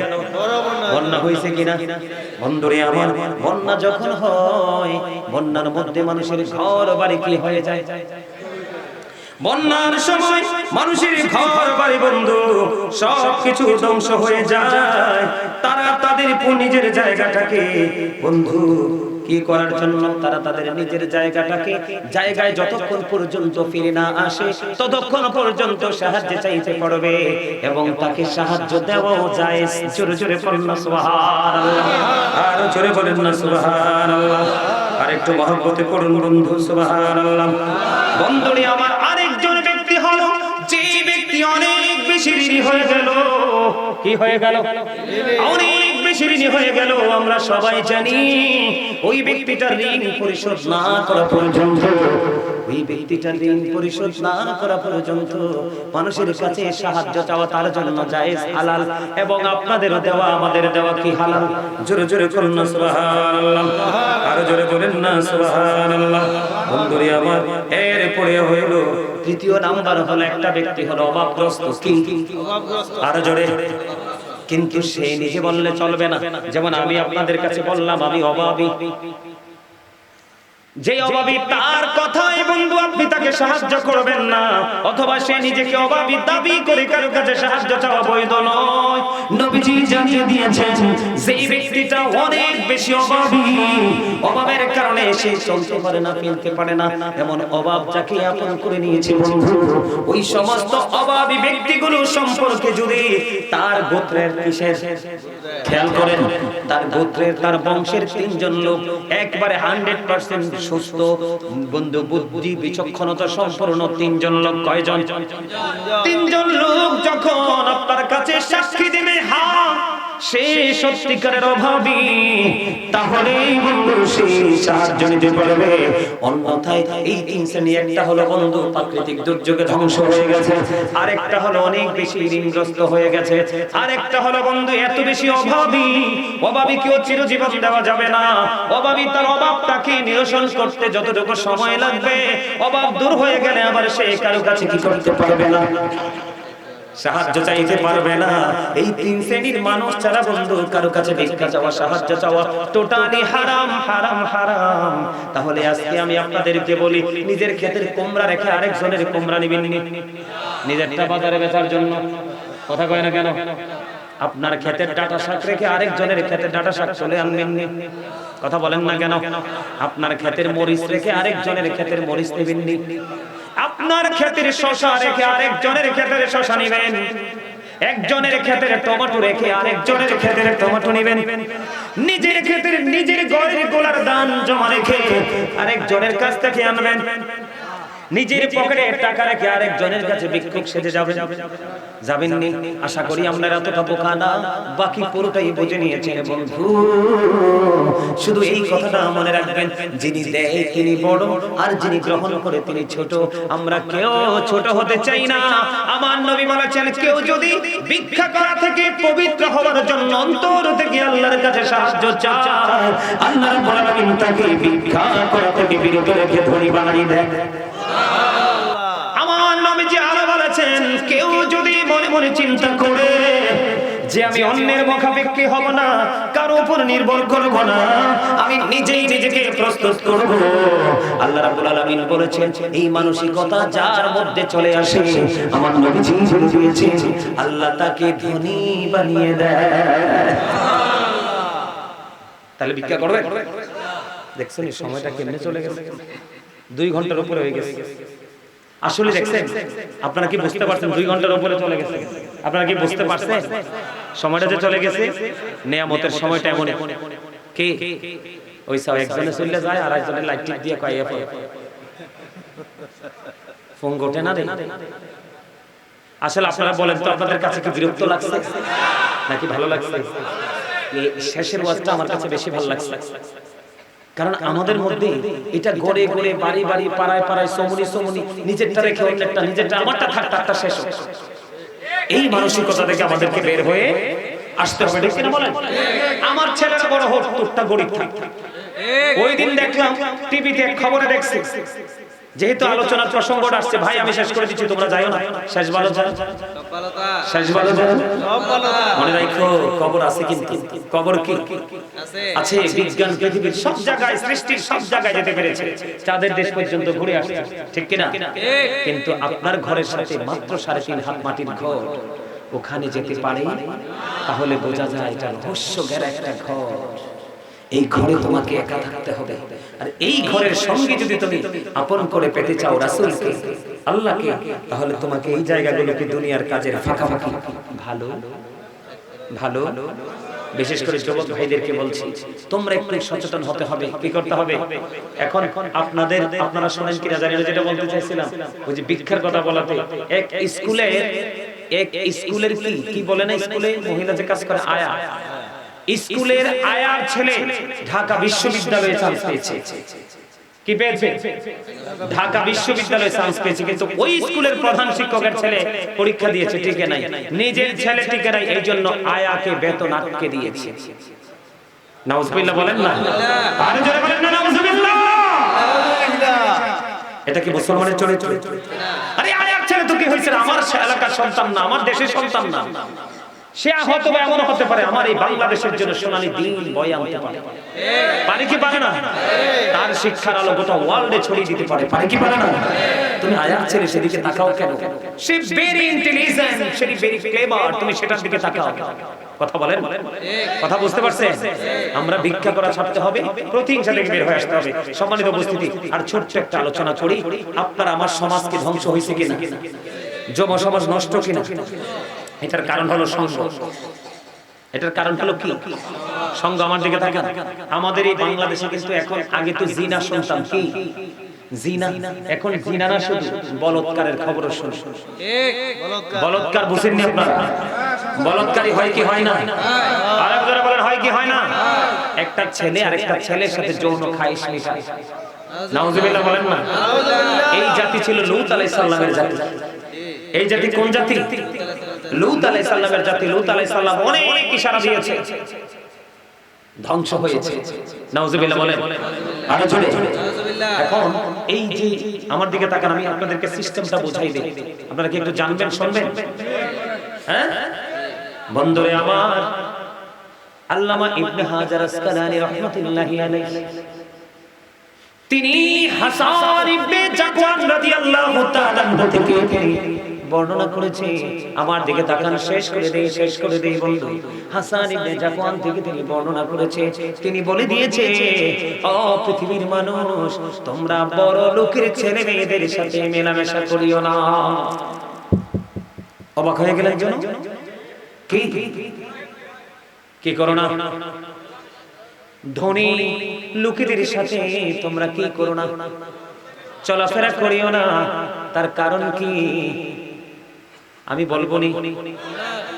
বন্যা হয়েছে কিনা? বন্ধুরে আমার, বন্যা যখন হয়, বন্যার মধ্যে মানুষের ঘর বাড়ি কি হয়ে যায়? বন্যার সময় মানুষের ঘর বাড়ি বন্ধু সবকিছু ধ্বংস হয়ে যায়। তারা তাদের নিজের জায়গাটাকে বন্ধু কি করার জন্য? তারা তাদের নিজের জায়গাটাকে জায়গায় যতক্ষণ পর্যন্ত ফিরে না আসে ততক্ষণ পর্যন্ত সাহায্য চাইতে পারবে এবং তাকে সাহায্য দেওয়াও যায়। জোরে জোরে বলেন না সুবহানাল্লাহ, আর জোরে বলেন না সুবহানাল্লাহ, আর একটু মহব্বতে পড়ুন বন্ধু সুবহানাল্লাহ। বন্ধুরে আমার আরেকজন ব্যক্তি হলো যে ব্যক্তি অনেক বেশি ঋণী হয়ে গেল। কি হয়ে গেল? অনেক বেশি ঋণী হয়ে গেল। আমরা সবাই জানি ওই ব্যক্তিটার ঋণ পরিশোধ না করা পর্যন্ত, ওই ব্যক্তিটার ঋণ পরিশোধ না করা পর্যন্ত মানুষের কাছে সাহায্য চাওয়া তার জন্য জায়েজ, হালাল, এবং আপনাদেরও দেওয়া আমাদের দেওয়া কি হালাল? জোরে জোরে বলুন না সুবহানাল্লাহ, আর জোরে বলেন না সুবহানাল্লাহ। বন্ধুরে আমার এরপরে হলো তৃতীয় নাম্বার হলো একটা ব্যক্তি হলো অভাবগ্রস্ত। কি অভাবগ্রস্ত? আর জোরে। কিন্তু সে নিজে বললে চলবে না। যেমন আমি আপনাদের কাছে বললাম আমি অভাবী, যে অভাবী তার কথাই বন্ধু আপনি তাকে সাহায্য করবেন না, অথবা সে নিজেকে অভাবী দাবি করে কারো কাছে সাহায্য চাওয়া বৈধ নয়। নবীজি জানিয়ে দিয়েছেন যে ব্যক্তিটা অনেক বেশি অভাবী, অভাবের কারণে সে চলতে পারে না, ফেলতে পারে না, এমন অভাব যাকে আপন করে নিয়েছে বন্ধু, ওই সমস্ত অভাবী ব্যক্তিগুলো সম্পর্কে যদি তার গোত্রের বিশেষ খেয়াল করেন, তার গোত্রের তার বংশের তিনজন লোক একবারে 100% সুস্থ বন্ধু, বুদ্ধি বিচক্ষণতা সম্পন্ন তিনজন লোক, কয়জন? তিনজন লোক যখন আপনার কাছে সাক্ষী দেবে হ্যাঁ সে সত্যিকারের অভাবী, তাহলে বন্ধু সে সাহায্য নিতে পারবে। অন্যথায় এই তিন শ্রেণী, একটা হলো বন্ধু প্রাকৃতিক দুর্যোগে ধ্বংস হয়ে গেছে, আরেকটা হলো অনেক বেশি ঋণগ্রস্ত হয়ে গেছে, আরেকটা হলো বন্ধু এত বেশি অভাবী, অভাবীকেও চিরজীবন দেওয়া যাবে না। অভাবী তার অভাবটাকে নিরসন করতে যতটুকু সময় লাগবে, অভাব দূর হয়ে গেলে আবার সে কারো কাছে কি করতে পারবে না, সাহায্য চাইতে পারবে না। এই তিন শ্রেণীর মানুষ ছাড়া বন্ধু কারো কাছে ভিক্ষা চাওয়া, সাহায্য চাওয়া টোটালি হারাম, হারাম, হারাম। তাহলে আজকে আমি আপনাদেরকে বলি, নিজের ক্ষেতের কুমড়া রেখে আরেকজনের কুমড়া নিবেন নি? নিজেরটা বাজারে বেচার জন্য? কথা কয় না কেন? আপনার ক্ষেতের ডাটা শাক রেখে আরেকজনের ক্ষেতের ডাটা শাক চলে আনবেন নি? কথা বলেন না কেন? আপনার ক্ষেতের মরিচ রেখে আরেকজনের ক্ষেতের মরিচ নেবেন নি? আপনার ক্ষেতের শশা রেখে আরেকজনের ক্ষেতের শশা নেবেন? একজনের ক্ষেতের টমেটো রেখে আরেকজনের ক্ষেতের টমেটো নেবেন? নিজের ক্ষেতের নিজের ঘরের গোলার দান জমা রেখে আরেকজনের কাছ থেকে আনবেন? নিজের পকেটে টাকা রেখে আরেকজনের কাছে ভিক্ষুক সেজে যাবেন? যাবেন নি? আশা করি আপনারা এতটা বোকা না, বাকি পুরোটাই বুঝে নিয়েছেন বন্ধু। শুধু এই কথাটা মনে রাখবেন, যিনি দেয় তিনি বড়, আর যিনি গ্রহণ করে তিনি ছোট। আমরা কেউ ছোট হতে চাই না। আমার নবী বলেছেন, কেউ যদি ভিক্ষা করা থেকে পবিত্র হওয়ার জন্য অন্তর থেকে আল্লাহর কাছে সাহায্য চায়, আল্লাহ রাব্বুল আলামিন তাকে ভিক্ষা করা থেকে বিরত রেখে ধনী বানিয়ে দেন। আমার নবীজি আরো বলেছেন, কেউ যদি মনে মনে চিন্তা করে যে আমি অন্যের মুখাপেক্ষী হব না, কারো উপর নির্ভর করব না, আমি নিজেই নিজেকে প্রস্তুত করব, আল্লাহ রাব্বুল আলামিন বলেছেন এই মানসিকতা যার মধ্যে চলে আসে, আমার নবীজি বলে দিয়েছেন আল্লাহ তাকে ধনী বানিয়ে দেয়। তাহলে ভিক্ষা করবে? দেখছেন এই সময়টা কেমনে চলে গেছে, 2 ঘন্টার উপরে হয়ে গেছে। আসলে দেখছেন, আপনারা কি বুঝতে পারছেন 2 ঘন্টার উপরে চলে গেছে? আপনারা কি বুঝতে পারছেন সময়টা যে চলে গেছে? নিয়ামতের সময়টা এমন কি ওই সব একজনে চলে যায় আর একজনের লাইট টিপ দিয়ে কয় এফ ফোন গোটে না রে। আসলে আপনারা বলেন তো, আপনাদের কাছে কি বিরক্ত লাগছে নাকি ভালো লাগছে? এই শেষের ওয়াজটা আমার কাছে বেশি ভালো লাগছে, কারণ আমাদের মধ্যে এটা গড়ে গড়ে বাড়ি বাড়ি পাড়ায় পাড়ায় সমনি সমনি নিজেরটা রেখে অন্যেরটা, নিজেরটা আমারটা থাক, তারটা শেষ হোক, এই মানসিকতা থেকে আমাদেরকে বের হয়ে আসতে হবে। ঠিক কিনা বলেন? আমার ছেলেরা বড় হোক, তোরটা গরিব থাক। ওই দিন দেখলাম টিভিতে খবরে দেখছি, যেহেতু আলোচনার প্রসঙ্গটা আসছে, ভাই আমি শেষ করে দিচ্ছি, তোমরা যাইও না, শেষ ভালো যা, শেষ ভালো যা, মনে রাখো কবর আছে, কিন্তু কবর কি আছে? বিজ্ঞান পৃথিবীর সব জায়গায়, সৃষ্টির সব জায়গায় যেতে পেরেছে, চাঁদের দেশ পর্যন্ত ঘুরে আসছে, ঠিক কিনা? কিন্তু আপনার ঘরের সাথে মাত্র 3.5 হাত মাটির ঘর, ওখানে যেতে পারে, তাহলে বোঝা যায় এটা রহস্য ঘেরা একটা ঘর। এই ঘরে তোমাকে একা থাকতে হবে। আর এই ঘরের সঙ্গে যদি তুমি আপন করে পেতে চাও রাসূলকে, আল্লাহকে, তাহলে তোমাকে এই জায়গাগুলোকে দুনিয়ার কাজের ফাঁকাফাঁকি ভালো ভালো, বিশেষ করে যুবক ভাইদেরকে বলছি, তোমরা একটু সচেতন হতে হবে। কি করতে হবে? এখন আপনারা শুনেন কিনা জানি না, যেটা বলতে চাইছিলাম, ওই যে ভিক্ষার কথা বলাতে এক স্কুলের কি বলে না, স্কুলে মহিলা যে কাজ করে, আয়া, স্কুলের আয়ার ছেলে ঢাকা বিশ্ববিদ্যালয়ে চান্স পেয়েছে। কি পেয়েছে? ঢাকা বিশ্ববিদ্যালয়ে চান্স পেয়েছে। কিন্তু ওই স্কুলের প্রধান শিক্ষকের ছেলে পরীক্ষা দিয়েছে, টিকে নাই, নিজের ছেলে টিকে নাই, এই জন্য আয়াকে বেতন আটকে দিয়েছে। নাউজুবিল্লাহ বলেন না, আরে জোরে বলেন না নাউজুবিল্লাহ। এটা কি মুসলমানের চরিত্র? আরে আয়ার ছেলে তো কি হয়েছে, আমার এলাকার সন্তান না, আমার দেশের সন্তান না, সে হয়তো এমন হতে পারে আমার এই বাংলাদেশের জন্য সোনালী দিন বয়ে আনতে পারে। পারে কি পারে না? তার শিক্ষার আলো গোটা ওয়ার্ল্ডে ছড়িয়ে দিতে পারে। পারে কি পারে না? তুমি আয়ার ছেলে সেদিকে তাকাও কেন? সে ভেরি ইন্টেলিজেন্ট, সে ভেরি ক্লেভার, তুমি সেটার দিকে তাকাও। কথা বলেন, কথা বুঝতে পারছেন? আমরা ভিক্ষা করা ছাড়তে হবে, প্রতিহিংসা থেকে বের হয়ে আসতে হবে। সম্মানিত উপস্থিতি, আর ছোট্ট একটা আলোচনা করি, আপনার আমার সমাজকে ধ্বংস হয়েছে কিনা, যুব সমাজ নষ্ট কিনা, এটার কারণ হলো সঙ্গ। এটার কারণ হলো কি? সঙ্গ। আমার দিকে তাকান, আমাদের এই বাংলাদেশে কিন্তু এখন, আগে তো জিনা শুনতাম, কি জিনা, এখন জিনা না, শুধু বলৎকারের খবর শুন। বলৎকার বুঝেননি আপনারা? বলৎকারী হয় কি হয় না? আরেকজনে বলেন হয় কি হয় না? একটা ছেলে আরেকটা ছেলের সাথে যৌন খাইশ মিশায়। নাউজুবিল্লাহ বলেন না। এই জাতি ছিল লূত আলাইহিস সালামের জাতি। এই জাতি কোন জাতি? লূত আলাইহিস সালামের জাতি। লূত আলাইহিস সালাম অনেক ইশারা দিয়েছে, ধ্বংস হয়েছে। নাউজুবিল্লাহ বলেন আরো জোরে। এখন এই যে আমার দিকে তাকান, আমি আপনাদেরকে সিস্টেমটা বুঝাই দেই, আপনারা কি একটু জানবেন, শুনবেন? হ্যাঁ বন্ধুরে আমার, আল্লামা ইবনে হাজার আসকালানী রাহমাতুল্লাহি আলাইহি, তিনি হাসান ইবনে জাকওয়ান রাদিয়াল্লাহু তাআলা থেকে বর্ণনা করেছে। আমার দিকে তাকান, শেষ করে দেই বন্ধু। হাসান ইবনে জাকওয়ান থেকে তিনি বর্ণনা করেছে, তিনি বলে দিয়েছে, ও পৃথিবীর মানুষ, তোমরা বড় লোকের ছেলে মেয়েদের সাথে মেলামেশা করিও না। অবাক হয়ে গেলেন জন, কি করো না? ধনী লোকেদের সাথে তোমরা কি করো না, চলাফেরা করিও না। তার কারণ কি আমি বলবো নি?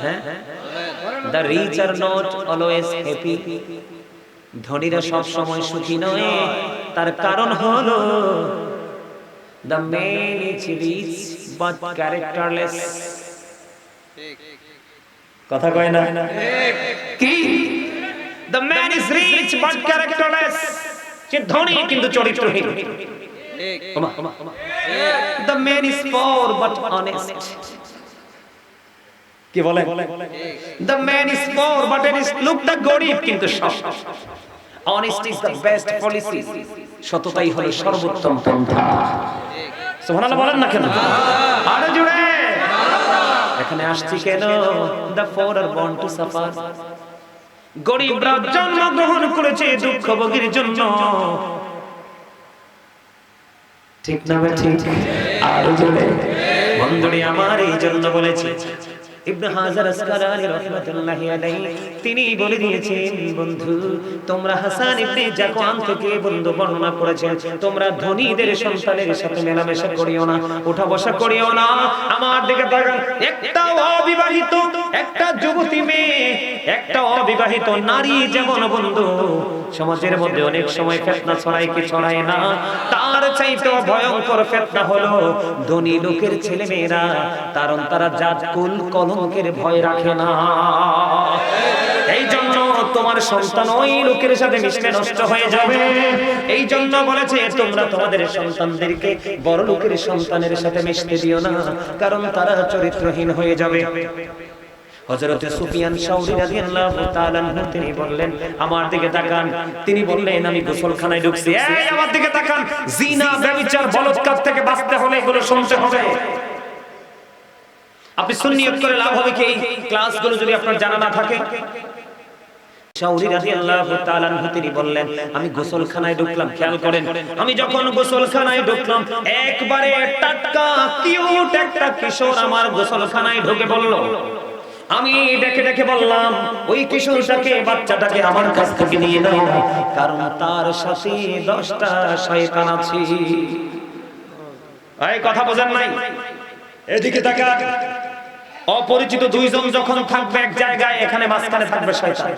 হ্যাঁ, the rich are not always happy, ধনীরা সব সময় সুখী নয়। তার কারণ হলো the man is rich but characterless। কথা কয় না? কি? the man is rich but characterless, সে ধনী কিন্তু চরিত্রহীন। the man is poor but honest, কি বলে? the man is poor but honest, look the গরিব কিন্তু সৎ। honesty is the best policy, সততাই হলো সর্বোত্তম পন্থা। সুবহানাল্লাহ বলেন না কেন? আরে জোরে। এখানে আসছি কেন? the poor are born to suffer, গরিবরা জন্মগ্রহণ করেছে দুঃখ ভোগের জন্য। ঠিক না ঠিক? আরো জোরে বন্ধুরে আমার, এই জন্য বলেছি ইবনে হাজার আসকালানী রাহমাতুল্লাহি আলাইহি তিনি বলে দিয়েছেন, বন্ধু তোমরা হাসান ইবনে জাকওয়ান থেকে বন্ধু বর্ণনা করেছেন, তোমরা ধনীদের সন্তানের সাথে মেলামেশা করিও না, ওঠা বসা করিও না। আমার দিকে তাকান, একটা অবিবাহিত, একটা যুবতী মেয়ে, একটা অবিবাহিত নারী যেমন বন্ধু সমাজের মধ্যে অনেক সময় ফিতনা ছড়ায় কি ছড়ায় না, তার চাইতে ভয়ঙ্কর ফিতনা হলো ধনী লোকের ছেলে মেয়েরা, কারণ তারা জাত কুল কলঙ্কের ভয় রাখে না। এই জন্য তোমার সন্তান ওই লোকের সাথে মিশলে নষ্ট হয়ে যাবে। এই জন্য বলেছে তোমরা তোমাদের সন্তানদেরকে বড় লোকের সন্তানের সাথে মিশতে দিও না, কারণ তারা চরিত্রহীন হয়ে যাবে। হযরত সুফিয়ান সাউরি রাদিয়াল্লাহু তাআলা আনহু তিনি বললেন, আমার দিকে তাকান, তিনি বললেন আমি গোসলখানায় ঢুকছি, এই আমার দিকে তাকান, জিনা ব্যভিচার বলাৎকার থেকে বাঁচতে হলে এগুলো শুনতে হবে। আপনি সুন্নিয়ত করে লাভ হবে কি? এই ক্লাসগুলো যদি আপনার জানা না থাকে, শাওরি রাদিয়াল্লাহু তাআলা আনহু তিনি বললেন আমি গোসলখানায় ঢুকলাম, খেয়াল করেন, আমি যখন গোসলখানায় ঢুকলাম একবারে টাটকা কিউট একটা কিশোর আমার গোসলখানায় ঢুকে বলল, আমি ডেকে ডেকে বললাম ওই কিশোরটাকে, বাচ্চাটাকে আমার কাছ থেকে নিয়ে নাও, কারণ তার সাথে 10টা শয়তান আছে। এই কথা বোঝেন নাই? এদিকে তাকা, অপরিচিত দুইজন যখন থাকবে এক জায়গায়, এখানে মাঝখানে থাকবে শয়তান।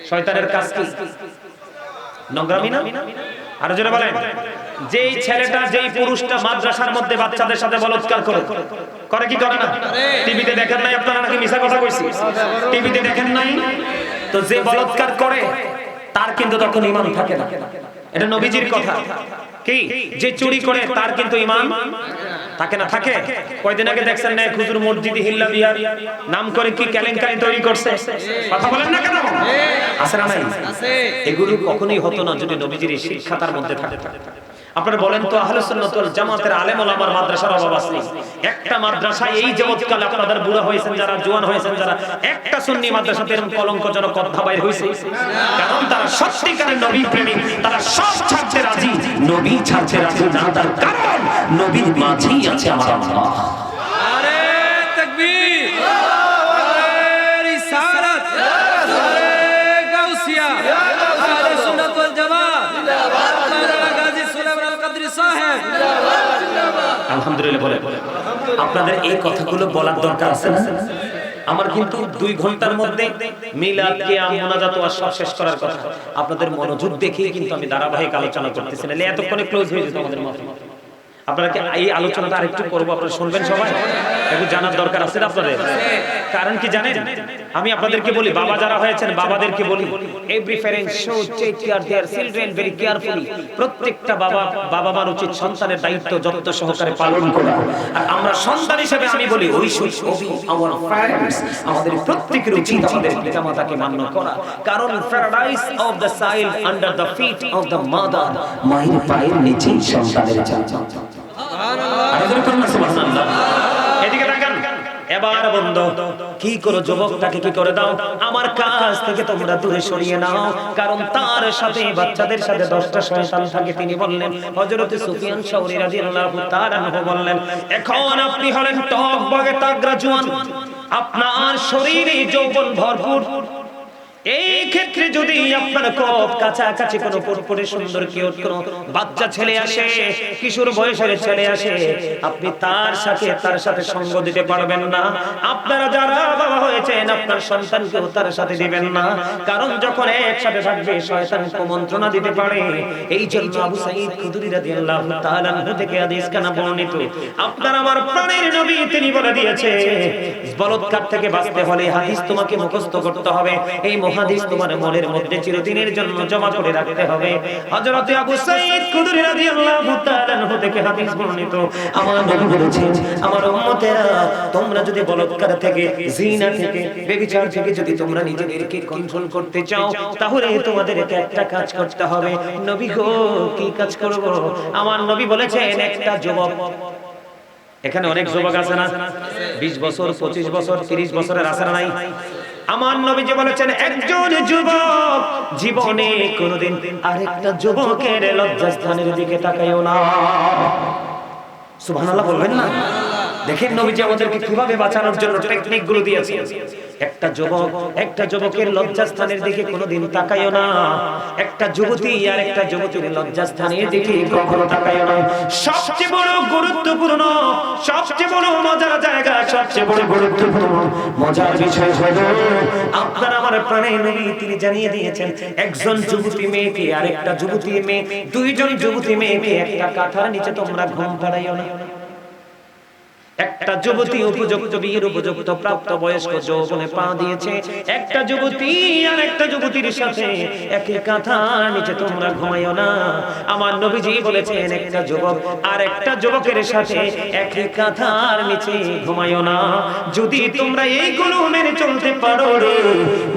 শয়তানের কাজ কি? নোংরামি না? আর জোরে বলেন, যেই ছেলেটা যেই পুরুষটা মাদ্রাসার মধ্যে বাচ্চাদের সাথে বলাৎকার করে কি করে না? টিভিতে দেখেন নাই আপনারা? নাকি মিছা কথা কইছি? টিভিতে দেখেন নাই? তো যে বলাৎকার করে তার কিন্তু তখন ঈমান থাকে না। এটা নবীজির কথা। কি? যে চুরি করে তার কিন্তু ঈমান থাকে না। থাকে? কয়দিন আগে দেখছেন না হুজুর মসজিদে হিল্লা বিহার নাম করে কি কেলেঙ্কারি তৈরি করছে? কথা বলেন না কেন? আছে না নাই? আছে। এগুলো কখনোই হতো না যদি নবীজির শিক্ষা তার মধ্যে থাকতো। আপনারা বলেন তো, আহলে সুন্নাত ওয়াল জামাতের আলেম ওলামার মাদ্রাসার অভাব আছে? একটা মাদ্রাসায় এই যাবৎকালে আপনাদের বুড়া হয়েছেন যারা, জওয়ান হয়েছেন যারা, একটা সুন্নি মাদ্রাসাতে এরকম কলঙ্কজনক কথা বাইর হয়েছে? কারণ তারা সত্যিকারের নবী প্রেমিক, তারা সব ছাড়তে রাজি, নবী ছাড়তে রাজি না। তার কারণ নবীর মাঝেই আছে আমার আল্লাহ। আরে তাকবীর, আরে রিসালাত, আরে গাউসিয়া, আহলে সুন্নাত ওয়াল জামাত জিন্দাবাদ, মাওলানা গাজী সুলাইমান আল কাদরি সাহেব জিন্দাবাদ। আলহামদুলিল্লাহ বলে। আপনাদের এই কথাগুলো বলার দরকার আছে না? আমার কিন্তু 2 ঘন্টার মধ্যে মিলাদ, কিয়াম, মুনাজাত ওয়াজ সব শেষ করার কথা। আপনাদের মনোযোগ দেখেই কিন্তু আমি ধারাবাহিক আলোচনা করতেছি, না এতক্ষণে ক্লোজ হয়ে যেত আমাদের মত। আপনারা কি এই আলোচনাটা আরেকটু করবো? আপনারা শুনবেন সবাই? একটু জানার দরকার আছে আপনাদের। কারণ কি জানেন, আমি আপনাদেরকে বলি, বাবা যারা হয়েছেন বাবাদেরকে বলি, every parent should take care their children very carefully. প্রত্যেকটা বাবা মার উচিত সন্তানের দায়িত্ব যত্ন সহকারে পালন করা। আর আমরা সন্তান হিসেবে আমি বলি, we should obey our parents. আমাদের প্রত্যেকের উচিত আমাদের পিতামাতাকে মান্য করা, কারণ paradise of the child under the feet of the mother. মায়ের পায়ের নিচেই সন্তানের জান্নাত। এদিকে তাকান। এবার বন্ধু কি করো, যুবকটাকে কি করে দাও, আমার কাছ থেকে তোমরা দূরে সরিয়ে নাও, কারণ তার সাথে বাচ্চাদের সাথে 10টা শয়তান থাকে। তিনি বললেন, হযরত সুফিয়ান শাওরি রাদিয়াল্লাহু তাআলা আনহু বললেন, এখন আপনি হলেন টকবগে তাগড়া জওয়ান, আপনার শরীরে যৌবন ভরপুর। এই ক্ষেত্রে যদি আপনার খুব কাছাকাছি কোনো পুরপুরে সুন্দর কিউট কোনো বাচ্চা ছেলে আসে, কিশোর বয়সের ছেলে আসে, আপনি তার সাথে সঙ্গ দিতে পারবেন না। আপনারা যারা বাবা হয়েছেন আপনার সন্তানকেও তার সাথে দিবেন না, কারণ যখন একসাথে থাকবে শয়তান কুমন্ত্রণা দিতে পারে। এই জন্য আবু সাঈদ খুদরি রাদিয়াল্লাহু তাআলা আনহু থেকে হাদিস কানা বর্ণিত, আপনার আমার প্রাণের নবী তিনি বলে দিয়েছে, বলৎকার থেকে বাঁচতে হলে হাদিস তোমাকে মুখস্থ করতে হবে। এই হাদিস তোমার মনের মধ্যে চিরদিনের জন্য জমা করে রাখতে হবে। হযরত আবু সাঈদ খুদরি রাদিয়াল্লাহু তাআলা আনহু থেকে হাদিস বর্ণিত, আমার নবী বলেছেন, আমার উম্মতেরা তোমরা যদি বলৎকার থেকে, জিনা থেকে, ব্যভিচার থেকে যদি তোমরা নিজেদেরকে কন্ট্রোল করতে চাও, তাহলে তোমাদেরকে একটা কাজ করতে হবে। নবী গো কি কাজ করব? আমার নবী বলেছেন, একটা যুবক, এখানে অনেক যুবক আছে না, 20 বছর 25 বছর 30 বছরের আছে না নাই? আমার নবীজি বলেছেন, একজন যুবক জীবনে কোনোদিন আরেকটা যুবকের লজ্জাস্থানের দিকে তাকায়ও না। সুবহানাল্লাহ বলবেন না? দেখেন নবীজি আমাদেরকে কিভাবে বাঁচানোর জন্য টেকনিক গুলো দিয়েছেন। একটা যুবকের লজ্জাস্থানের দিকে কোনোদিন তাকায়ও না। একটা যুবতী আর একটা যুবতীর লজ্জাস্থানের দিকে কখনো তাকায়ও না। সবচেয়ে বড় গুরুত্বপূর্ণ, সবচেয়ে বড় মজার জায়গা, সবচেয়ে বড় গুরুত্বপূর্ণ মজার বিষয় হলো, আপনার আমার প্রাণের নবী তিনি জানিয়ে দিয়েছেন, একজন যুবতী মেয়েকে আর একটা যুবতী মেয়ে, 2 জন যুবতী মেয়েকে একটা কাঁথার নিচে তোমরা ঘুম পাড়াইও না। একটা যুবতী উপযুক্ত বিয়ের উপযুক্ত প্রাপ্ত বয়স্ক যৌবনে পা দিয়েছে, একটা যুবতী আর একটা যুবতীর সাথে একই কাঁথার নিচে তোমরা ঘুমাইও না। আমার নবীজি বলেছেন, একটা যুবক আর একটা যুবকের সাথে একই কাঁথার নিচে ঘুমাইও না। যদি তোমরা এইগুলো মেনে চলতে পারো রে,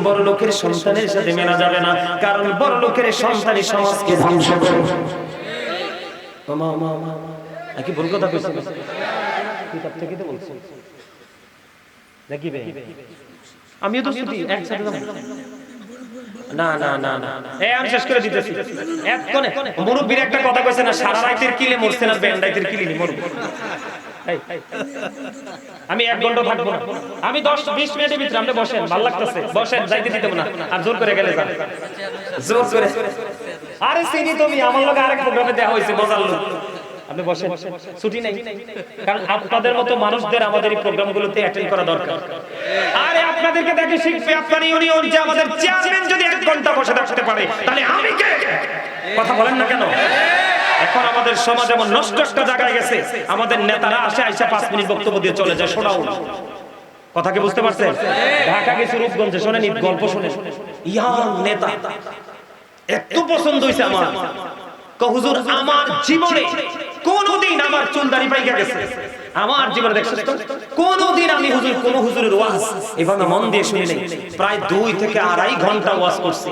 বড় লোকের সন্তানের সাথে মেলা যাবে না, কারণ বড় লোকের সন্তানই সমাজকে ধ্বংস করে। নাকি ভুল কথা কইছি? কিতাব থেকে তো বলছি নাকি বে? আমিও তো শুনি একসাথে যাব। না না না না এই আমি শেষ করে দিতেছি এতক্ষণে মুরব্বির একটা কথা কইছে না সারা রাতের কিলে মরছে না বেন্ডাইতের কিলে নি মরবে আমি 1 ঘন্টা থাকবো না আমি 10-20 মিনিটের ভিতরে আপনি বসেন ভালো লাগতেছে বসেন যাইতে দিতেব না আর জোর করে গেলে যান জোর করে আরে চিনি তুমি আমার লগে আরেক প্রোগ্রামে দেখা হইছে মজার লোক আপনি বসেন ছুটি নাই কারণ আপনাদের মতো মানুষদের আমাদের এই প্রোগ্রামগুলোতে অ্যাটেন্ড করা দরকার আরে আপনাদেরকে দেখে শিখবে আপনার ইউনিয়ন যে আমাদের চেয়ারম্যান যদি 1 ঘন্টা বসে থাকতে পারে তাহলে আমি কে কথা বলেন না কেন এখন আমাদের সমাজ এমন নষ্ট একটা জায়গায় গেছে আমাদের নেতারা আসে আইসা 5 মিনিট বক্তব্য দিয়ে চলে যায় শোনাও কথা কি বুঝতে পারছেন ঢাকা গেছে রূপগঞ্জে শুনেন গল্প শুনেন ইয়ার নেতা এত পছন্দ হইছে আমার হুজুর আমার জীবনে কোনদিন আমার চুল দাড়ি পাইকা গেছে আমার জীবনে দেখছেন তো কোনদিন আমি হুজুর কোন হুজুরের ওয়াজ এভাবে মন দিয়ে শুনি নাই প্রায় 2 থেকে 2.5 ঘন্টা ওয়াজ করছি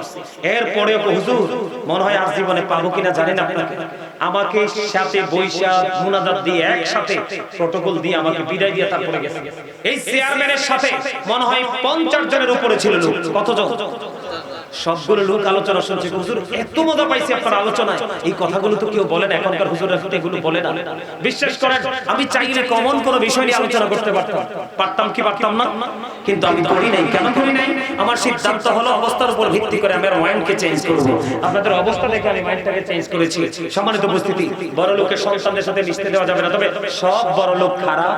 এরপরে হুজুর মনে হয় আর জীবনে পাবো কিনা জানেন আপনাকে আমাকে সাথে বৈশা মুনাজাত দিয়ে একসাথে প্রটোকল দিয়ে আমাকে বিদায় দিয়ে তারপরে গেছে এই চেয়ারম্যানের সাথে মনে হয় 50 জনের উপরে ছিল লোক কতজন সবগুলো লোক আলোচনা শুনছে হুজুর এত মজা পাইছি আপনার আলোচনায় এই কথাগুলো তো কেউ বলে না এখনকার হুজুররা এগুলো বলে না বিশ্বাস করেন আমি চাইলে কমন কোন বিষয় নিয়ে আলোচনা করতে পারতাম কি পারতাম না কিন্তু আমি করি নাই কেন করি নাই আমার সিদ্ধান্ত হলো অবস্থার উপর ভিত্তি করে আমি আমার মাইন্ডকে চেঞ্জ করব আপনাদের অবস্থা দেখে আমি মাইন্ডটাকে চেঞ্জ করেছি সম্মানিত উপস্থিতি বড় লোকের সন্তানদের সাথে মিশতে দেওয়া যাবে না তবে সব বড় লোক খারাপ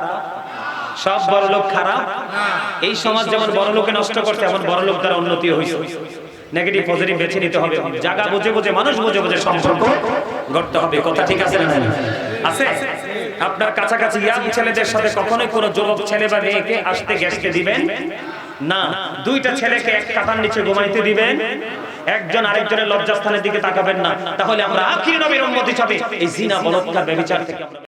সব বড় লোক খারাপ এই সমাজ যেমন বড় লোকে নষ্ট করছে এমন বড় লোক দ্বারা উন্নতি হয়েছে নেগেটিভ পজিটিভ বেছে নিতে হবে জায়গা বুঝে বুঝে মানুষ বুঝে বুঝে সম্পর্ক গড়তে হবে কথা ঠিক আছে না আছে আপনার কাছাকাছি ইয়াং ছেলেদের সাথে কখনোই কোনো যুবক ছেলে বা মেয়েকে আসতে গেছতে দিবেন না 2টা ছেলেকে এক কাঁথার নিচে ঘুমাইতে দিবেন একজন আরেকজনের লজ্জাস্থানের দিকে তাকাবেন না তাহলে আমরা আখির নবীর উম্মত হিসেবে এই জিনা বলাৎকার ব্যভিচার থেকে আমরা